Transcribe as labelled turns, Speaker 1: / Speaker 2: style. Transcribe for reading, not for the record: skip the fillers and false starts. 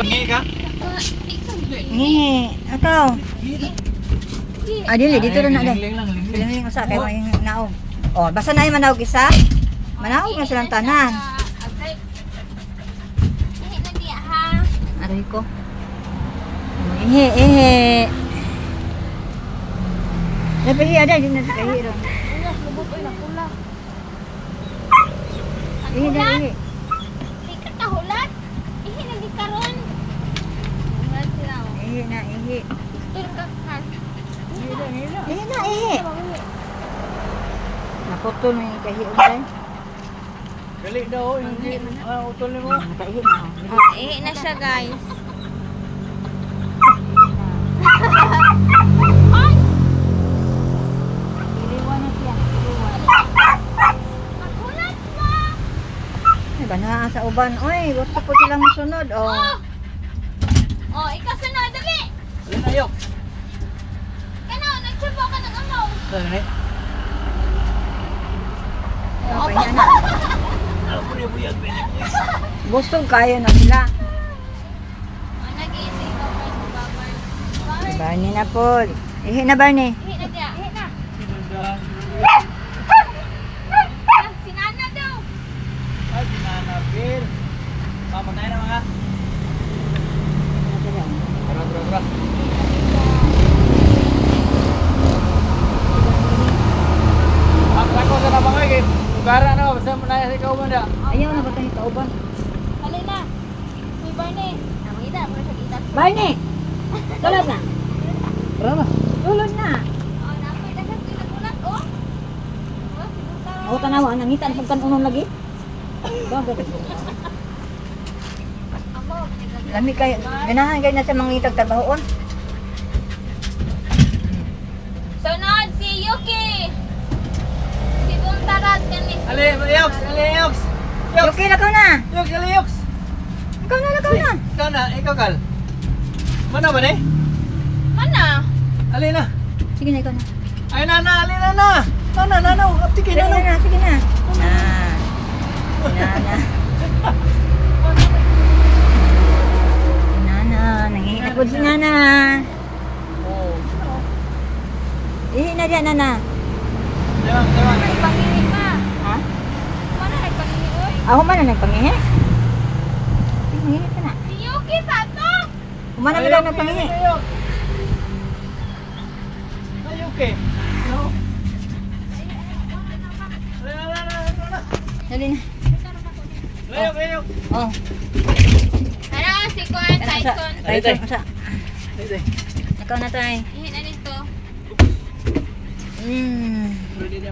Speaker 1: ngi ka?
Speaker 2: Ngi, ikaw. Dili dito na dai. Piling usa kay may naog. Oh, basta na manaog isa. Manaog na silang tanan. Aray ko. Ihe. Dapat ada di na kahi ro. Ihe dali.
Speaker 3: Ikat tahulat. Ihe lagi karon.
Speaker 2: Ihe na ihe. Ihe na ihe. Naputol mo yung kahi uday.
Speaker 1: Gali daw hindi utol nimo.
Speaker 2: Kahi na.
Speaker 3: Eh na siya guys.
Speaker 2: Iliwan na siya.
Speaker 3: Makulat mo.
Speaker 2: Ganahan sa uban. Oy, gusto ko silang sunod. Oh.
Speaker 3: Oh, ikaw sunod dali.
Speaker 1: Alin ayok.
Speaker 3: Kano nagsubo ka ng amaw.
Speaker 1: Dali.
Speaker 2: Okay na na.
Speaker 1: Ako rin buyag bini.
Speaker 2: Gusto kayo na sila.
Speaker 3: Oh, nag-iisip ko pa sa babar.
Speaker 2: Barney na po. Ihe na Barney.
Speaker 3: Ihi na dia, ihi na. Sinana daw.
Speaker 1: Ay, dinanapir. Mama tayo na mga. Bra. Ako sa nabangay kay Gara na, basta manaya sa ikaw man da.
Speaker 2: Ayaw na ba tayo kauban?
Speaker 3: Halay na. May Barney. Namangita, muna siya kita.
Speaker 2: Barney! Tulad na.
Speaker 1: Tara na.
Speaker 2: Tulad na.
Speaker 3: Oh, napay dagat yung nagulat, oh. Oh, sibuta.
Speaker 2: Ako tanawa, nangitan pagkan unong lagi. Bakit?
Speaker 3: Ako, pinagagawa.
Speaker 2: Lami kayo. Ganahan kayo na sa mga itag trabahoon.
Speaker 3: Sunod si Yuki. Si Buntarat kanis.
Speaker 1: Ali, Yoks. Yoks,
Speaker 2: Okay na ka na.
Speaker 1: Yoks.
Speaker 2: Ikaw na.
Speaker 1: Ikaw na, ikaw kal. Mana ba ni?
Speaker 3: Mana?
Speaker 1: Ali na.
Speaker 2: Sige na, ikaw na.
Speaker 1: Ay nana, ali nana. Nana, apti
Speaker 2: Sige
Speaker 1: kay nana.
Speaker 2: na, sige na. Nana, nangihinag po si Nana.
Speaker 1: Oh.
Speaker 2: Ihi na dyan, Nana.
Speaker 1: Tawang.
Speaker 3: Ay, panginig ma.
Speaker 2: Ha?
Speaker 3: Mana ay panginig, oy?
Speaker 2: Ako man na nagpangihi. Pangihi ka na.
Speaker 3: Si Yuki sa to.
Speaker 2: Umana mo lang nagpangihi.
Speaker 1: Ay, okay. No.
Speaker 2: Dali na.
Speaker 1: Layok.
Speaker 2: Oh.
Speaker 3: Ano, si Kuan Tyson.
Speaker 2: Tyson, asa?
Speaker 1: Dito.
Speaker 2: Ikaw na tayo.
Speaker 3: Ihi na dito.
Speaker 2: Hmm.
Speaker 1: Ready na.